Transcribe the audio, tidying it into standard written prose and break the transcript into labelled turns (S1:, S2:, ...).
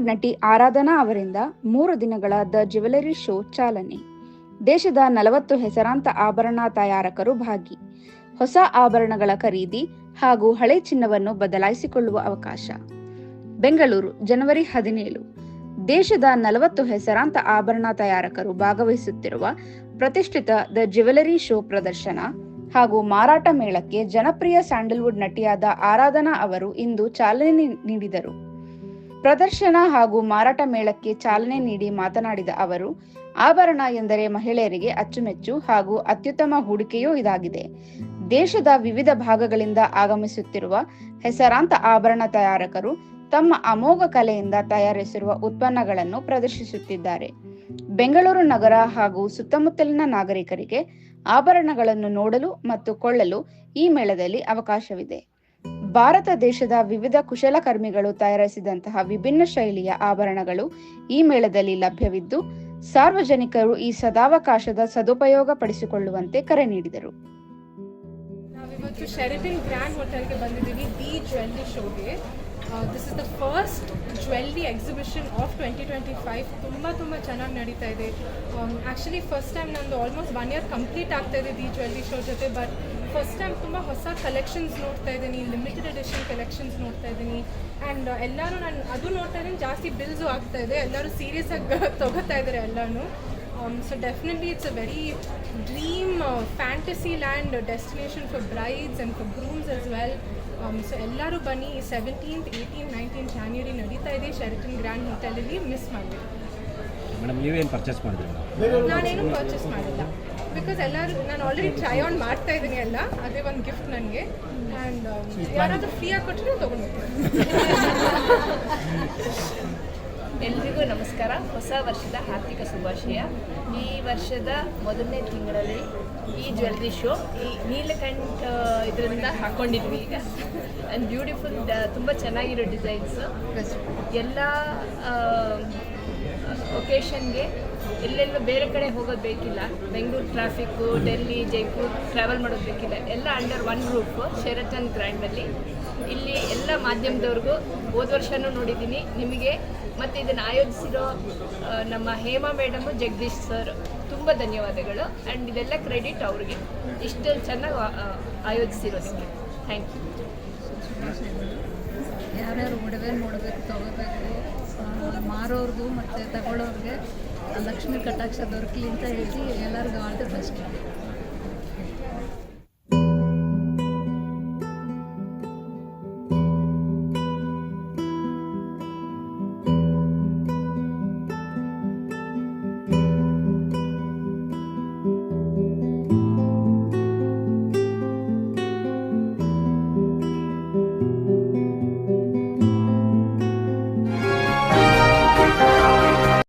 S1: Sandalwood ನಟಿ ಆರಾಧನಾ ಅವರಿಂದ 3 ದಿನಗಳ ದ ಜ್ಯುವೆಲರಿ ಶೋ ಚಾಲನೆ. ದೇಶದ 40 ಹೆಸರಾಂತ ಆಭರಣ ತಯಾರಕರು ಭಾಗಿ. ಹೊಸ ಆಭರಣಗಳ ಖರೀದಿ ಹಾಗೂ ಹಳೆ ಚಿನ್ನವನ್ನು ಬದಲಾಯಿಸಿಕೊಳ್ಳುವ ಅವಕಾಶ. ಬೆಂಗಳೂರು, ಜನವರಿ 17. ದೇಶದ 40 ಹೆಸರಾಂತ ಆಭರಣ ತಯಾರಕರು ಭಾಗವಹಿಸುತ್ತಿರುವ ಪ್ರತಿಷ್ಠಿತ ದ ಜ್ಯುವೆಲರಿ ಶೋ ಪ್ರದರ್ಶನ ಹಾಗೂ ಮಾರಾಟ ಮೇಳಕ್ಕೆ ಜನಪ್ರಿಯ ಸ್ಯಾಂಡಲ್ವುಡ್ ನಟಿಯಾದ ಆರಾಧನಾ ಅವರು ಇಂದು ಚಾಲನೆ ನೀಡಿದರು. ಪ್ರದರ್ಶನ ಹಾಗೂ ಮಾರಾಟ ಮೇಳಕ್ಕೆ ಚಾಲನೆ ನೀಡಿ ಮಾತನಾಡಿದ ಅವರು, ಆಭರಣ ಎಂದರೆ ಮಹಿಳೆಯರಿಗೆ ಅಚ್ಚುಮೆಚ್ಚು ಹಾಗೂ ಅತ್ಯುತ್ತಮ ಹೂಡಿಕೆಯೂ ಇದಾಗಿದೆ. ದೇಶದ ವಿವಿಧ ಭಾಗಗಳಿಂದ ಆಗಮಿಸುತ್ತಿರುವ ಹೆಸರಾಂತ ಆಭರಣ ತಯಾರಕರು ತಮ್ಮ ಅಮೋಘ ಕಲೆಯಿಂದ ತಯಾರಿಸಿರುವ ಉತ್ಪನ್ನಗಳನ್ನು ಪ್ರದರ್ಶಿಸುತ್ತಿದ್ದಾರೆ. ಬೆಂಗಳೂರು ನಗರ ಹಾಗೂ ಸುತ್ತಮುತ್ತಲಿನ ನಾಗರಿಕರಿಗೆ ಆಭರಣಗಳನ್ನು ನೋಡಲು ಮತ್ತು ಕೊಳ್ಳಲು ಈ ಮೇಳದಲ್ಲಿ ಅವಕಾಶವಿದೆ. ಭಾರತ ದೇಶದ ವಿವಿಧ ಕುಶಲಕರ್ಮಿಗಳು ತಯಾರಿಸಿದಂತಹ ವಿಭಿನ್ನ ಶೈಲಿಯ ಆಭರಣಗಳು ಈ ಮೇಳದಲ್ಲಿ ಲಭ್ಯವಿದ್ದು, ಸಾರ್ವಜನಿಕರು ಈ ಸದಾವಕಾಶದ ಸದುಪಯೋಗ ಪಡಿಸಿಕೊಳ್ಳುವಂತೆ ಕರೆ ನೀಡಿದರು.
S2: ನಾವಿವತ್ತು ಶೆರಟನ್ ಗ್ರ್ಯಾಂಡ್ ಹೋಟೆಲ್ಗೆ ಬಂದಿದ್ದೀವಿ ದಿ ಜ್ಯುವೆಲ್ಲರಿ ಶೋಗೆ. This is the first jewellery exhibition of 2025. ತುಂಬ ಚೆನ್ನಾಗಿ ನಡೀತಾ ಇದೆ. ಆ್ಯಕ್ಚುಲಿ ಫಸ್ಟ್ ಟೈಮ್ ನಂದು ಆಲ್ಮೋಸ್ಟ್ 1 year ಕಂಪ್ಲೀಟ್ ಆಗ್ತಾ ಇದೆ ದಿ ಜ್ಯುವೆಲ್ಲರಿ ಶೋ ಜೊತೆ. ಬಟ್ ಫಸ್ಟ್ ಟೈಮ್ ತುಂಬ ಹೊಸ ಕಲೆಕ್ಷನ್ಸ್ ನೋಡ್ತಾ ಇದ್ದೀನಿ, ಲಿಮಿಟೆಡ್ ಎಡಿಷನ್ ಕಲೆಕ್ಷನ್ಸ್ ನೋಡ್ತಾ ಇದ್ದೀನಿ. ಆ್ಯಂಡ್ ಎಲ್ಲರೂ ನಾನು ಅದು ನೋಡ್ತಾ ಇದ್ದೀನಿ, ಜಾಸ್ತಿ ಬಿಲ್ಸು ಆಗ್ತಾ ಇದೆ, ಎಲ್ಲರೂ ಸೀರಿಯಸ್ ಆಗಿ ತೊಗೋತಾ ಇದ್ದಾರೆ ಎಲ್ಲನೂ. So definitely it's a very dream fantasy land destination for brides and for grooms as well. So ಎಲ್ಲರೂ ಬನ್ನಿ. 17th, 18th, 19th January ನಡೀತಾ ಇದೆ ಶೆರಟನ್ ಗ್ರ್ಯಾಂಡ್ ಹೋಟೆಲಲ್ಲಿ. ಮಿಸ್ ಮಾಡಿ.
S3: ಮೇಡಮ್, ನೀವೇನು ಪರ್ಚೇಸ್ ಮಾಡಿದ್ರಿ?
S2: ನಾನೇನು ಪರ್ಚೇಸ್ ಮಾಡಿಲ್ಲ, ಬಿಕಾಸ್ ಎಲ್ಲರೂ ನಾನು ಆಲ್ರೆಡಿ ಟ್ರೈ ಆನ್ ಮಾಡ್ತಾ ಇದ್ದೀನಿ ಎಲ್ಲ. ಅದೇ ಒಂದು ಗಿಫ್ಟ್ ನನಗೆ. ಆ್ಯಂಡ್ ಯಾರಾದರೂ ಫ್ರೀಯಾಗಿ ಕೊಟ್ಟರೆ ತೊಗೊಂಡ್ಬಿಡ್ತೀನಿ.
S4: ಎಲ್ರಿಗೂ ನಮಸ್ಕಾರ. ಹೊಸ ವರ್ಷದ ಹಾರ್ದಿಕ ಶುಭಾಶಯ. ಈ ವರ್ಷದ ಮೊದಲನೇ ತಿಂಗಳಲ್ಲಿ ಈ ಜ್ಯುವೆಲ್ರಿ ಶೋ ಈ ನೀಲಕಂಠ ಇದರಿಂದ ಹಾಕ್ಕೊಂಡಿದ್ವಿ ಈಗ. ಆ್ಯಂಡ್ ಬ್ಯೂಟಿಫುಲ್, ತುಂಬ ಚೆನ್ನಾಗಿರೋ ಡಿಸೈನ್ಸು. ಎಲ್ಲ ಒಕೇಶನ್ಗೆ ಎಲ್ಲೆಲ್ಲೂ ಬೇರೆ ಕಡೆ ಹೋಗೋದು ಬೇಕಿಲ್ಲ. ಬೆಂಗಳೂರು ಟ್ರಾಫಿಕ್ಕು, ಡೆಲ್ಲಿ, ಜೈಪುರ್ ಟ್ರಾವೆಲ್ ಮಾಡೋದು ಬೇಕಿಲ್ಲ. ಎಲ್ಲ ಅಂಡರ್ ಒನ್ ರೂಫ್ ಶೆರಟನ್ ಗ್ರ್ಯಾಂಡಲ್ಲಿ. ಇಲ್ಲಿ ಎಲ್ಲ ಮಾಧ್ಯಮದವ್ರಿಗೂ ಹೋದ ವರ್ಷವೂ ನೋಡಿದ್ದೀನಿ ನಿಮಗೆ. ಮತ್ತು ಇದನ್ನು ಆಯೋಜಿಸಿರೋ ನಮ್ಮ ಹೇಮಾ ಮೇಡಮು, ಜಗದೀಶ್ ಸರ್, ತುಂಬ ಧನ್ಯವಾದಗಳು. ಆ್ಯಂಡ್ ಇದೆಲ್ಲ ಕ್ರೆಡಿಟ್ ಅವ್ರಿಗೆ, ಇಷ್ಟು ಚೆನ್ನಾಗಿ ಆಯೋಜಿಸಿರೋದಕ್ಕೆ. Thank you.
S5: ಯಾರ್ಯಾರು ಒಡವೆ ನೋಡಬೇಕು, ತಗೋಬೇಕು, ಮಾರೋರ್ಗೂ ಮತ್ತು ತಗೊಳ್ಳೋರಿಗೆ ಲಕ್ಷ್ಮೀ ಕಟಾಕ್ಷ ದೊರಕಲಿ ಅಂತ ಹೇಳಿ ಎಲ್ಲರಿಗೂ ಆಲ್ ದಿ ಬೆಸ್ಟ್.